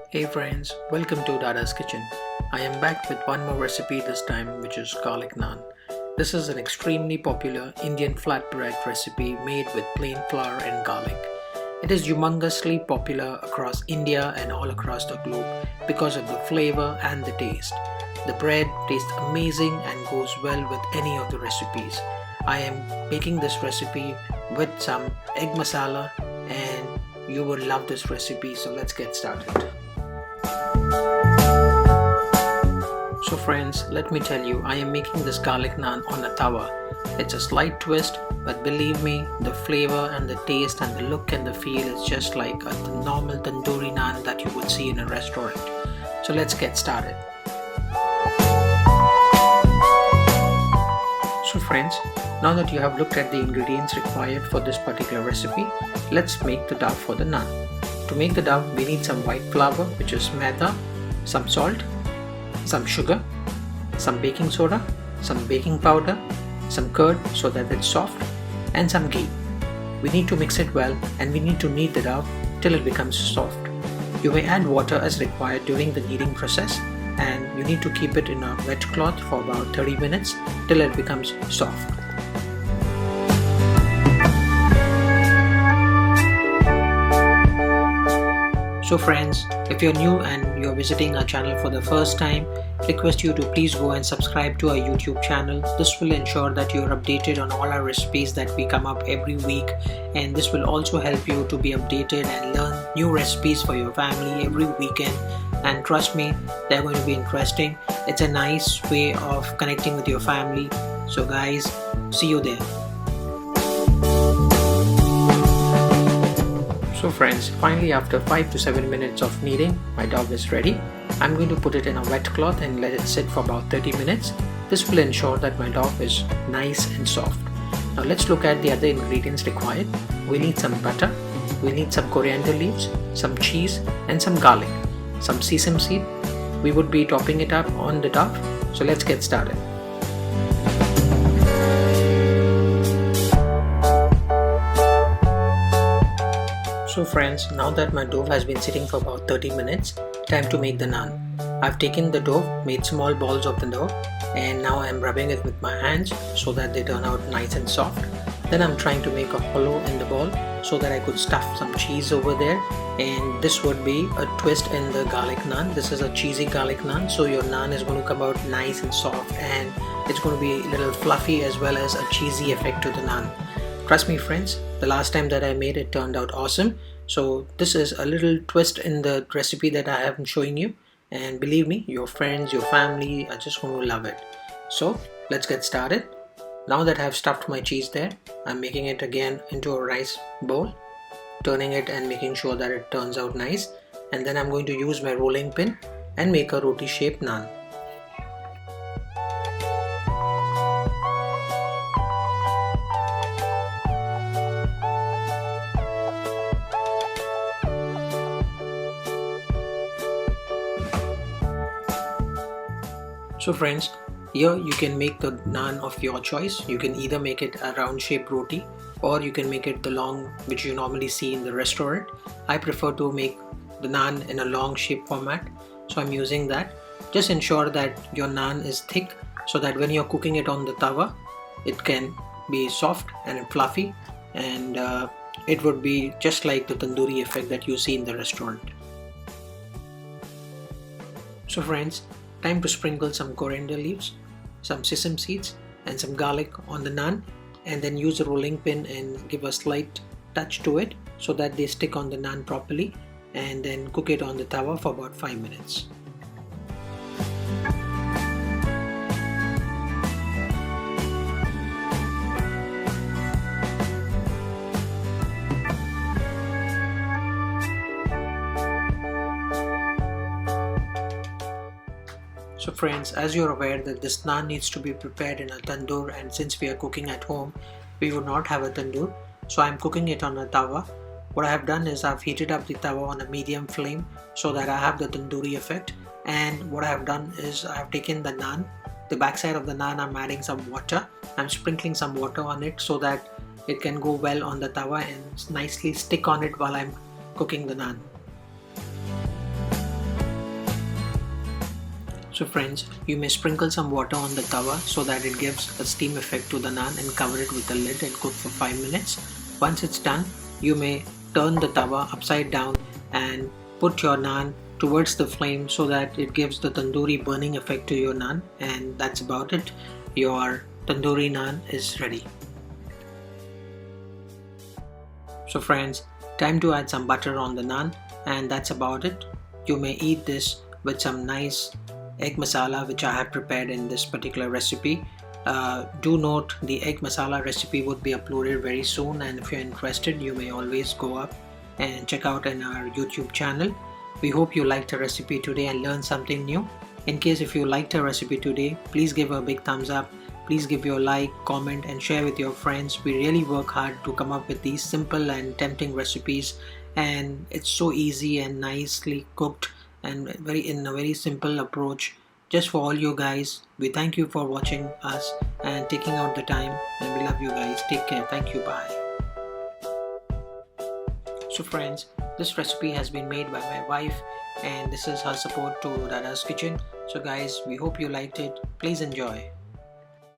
Hey friends, welcome to Dada's Kitchen. I am back with one more recipe this time, which is garlic naan. This is an extremely popular Indian flatbread recipe made with plain flour and garlic. It is humongously popular across India and all across the globe because of the flavor and the taste. The bread tastes amazing and goes well with any of the recipes. I am making this recipe with some egg masala and you will love this recipe, so let's get started. So friends, let me tell you, I am making this garlic naan on a tawa. It's a slight twist, but believe me, the flavor and the taste and the look and the feel is just like a normal tandoori naan that you would see in a restaurant. So let's get started. So friends, now that you have looked at the ingredients required for this particular recipe, let's make the dough for the naan. To make the dough, we need some white flour, which is maida, some salt, some sugar, some baking soda, some baking powder, some curd so that it's soft, and some ghee. We need to mix it well and we need to knead the dough till it becomes soft. You may add water as required during the kneading process, and you need to keep it in a wet cloth for about 30 minutes till it becomes soft. So friends, if you're new and you're visiting our channel for the first time, request you to please go and subscribe to our YouTube channel. This will ensure that you're updated on all our recipes that we come up every week, and this will also help you to be updated and learn new recipes for your family every weekend. And trust me, they're going to be interesting. It's a nice way of connecting with your family. So guys, see you there. So friends, finally after 5 to 7 minutes of kneading, my dough is ready. I'm going to put it in a wet cloth and let it sit for about 30 minutes. This will ensure that my dough is nice and soft. Now let's look at the other ingredients required. We need some butter, we need some coriander leaves, some cheese and some garlic, some sesame seed. We would be topping it up on the dough. So let's get started. So friends, now that my dough has been sitting for about 30 minutes, time to make the naan. I've taken the dough, made small balls of the dough, and now I'm rubbing it with my hands so that they turn out nice and soft. Then I'm trying to make a hollow in the ball so that I could stuff some cheese over there, and this would be a twist in the garlic naan. This is a cheesy garlic naan, so your naan is going to come out nice and soft, and it's going to be a little fluffy as well as a cheesy effect to the naan. Trust me friends, the last time that I made it turned out awesome. So this is a little twist in the recipe that I have been showing you, and believe me, your friends, your family are just going to love it. So let's get started. Now that I have stuffed my cheese there, I'm making it again into a rice bowl, turning it and making sure that it turns out nice, and then I'm going to use my rolling pin and make a roti shaped naan. So friends, here you can make the naan of your choice. You can either make it a round shaped roti or you can make it the long which you normally see in the restaurant. I prefer to make the naan in a long shape format, so I'm using that. Just ensure that your naan is thick so that when you're cooking it on the tawa, it can be soft and fluffy, and it would be just like the tandoori effect that you see in the restaurant. So friends, time to sprinkle some coriander leaves, some sesame seeds and some garlic on the naan, and then use a rolling pin and give a slight touch to it so that they stick on the naan properly, and then cook it on the tawa for about 5 minutes. So friends, as you're aware that this naan needs to be prepared in a tandoor, and since we are cooking at home, we would not have a tandoor, so I'm cooking it on a tawa. What I have done is I've heated up the tawa on a medium flame so that I have the tandoori effect, and what I have done is I have taken the naan, the backside of the naan, I'm adding some water. I'm sprinkling some water on it so that it can go well on the tawa and nicely stick on it while I'm cooking the naan. So friends, you may sprinkle some water on the tawa so that it gives a steam effect to the naan and cover it with a lid and cook for 5 minutes. Once it's done, you may turn the tawa upside down and put your naan towards the flame so that it gives the tandoori burning effect to your naan, and that's about it. Your tandoori naan is ready. So friends, time to add some butter on the naan, and that's about it. You may eat this with some nice egg masala which I have prepared in this particular recipe. Do note the egg masala recipe would be uploaded very soon, and if you're interested you may always go up and check out in our YouTube channel. We hope you liked the recipe today and learned something new. In case if you liked the recipe today, please give a big thumbs up. Please give your like, comment and share with your friends. We really work hard to come up with these simple and tempting recipes, and it's so easy and nicely cooked and in a very simple approach just for all you guys. We thank you for watching us and taking out the time, and we love you guys. Take care. Thank you. Bye. So friends, this recipe has been made by my wife, and this is her support to Dada's kitchen. So guys, we hope you liked it. Please enjoy.